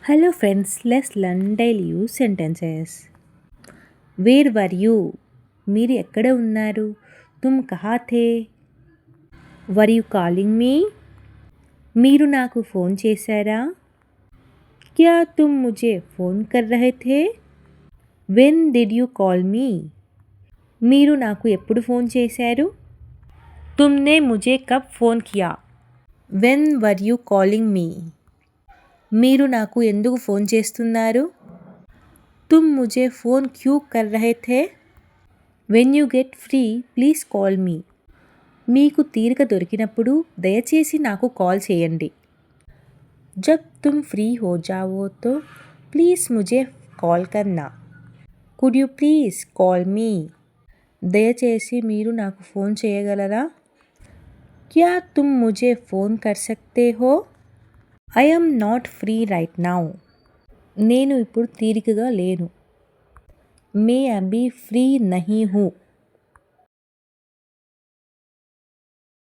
Hello friends, let's learn daily use sentences. Where were you? మీరు ఎక్కడ ఉన్నారు? తుమ్ కహా థే? వర్ you calling me? మీరు నాకు ఫోన్ చేశారా? క్యా తుమ్ ముझे ఫోన్ కర్ రహే థే? When did you call me? మీరు నాకు ఎప్పుడు ఫోన్ చేశారు? తుమ్నే ముझे కబ్ ఫోన్ కియా? When were you calling me? మీరు నాకు ఎందుకు ఫోన్ చేస్తున్నారు? तुम मुझे फ़ोन क्यों कर रहे थे? When you get free please call మీ. మీకు తీరిక దొరికినప్పుడు దయచేసి నాకు కాల్ చేయండి. జబ్ తుమ్ ఫ్రీ హో జావో తో ప్లీజ్ ముझे కాల్ కర్నా. Could you please call me? దయచేసి మీరు నాకు ఫోన్ చేయగలరా? క్యా తుమ్ ముझे ఫోన్ కర్ సక్తే హో? I am not free right now. నేను ఇప్పుడు తీరికగా లేను. మే అభీ ఫ్రీ నహీ హూ.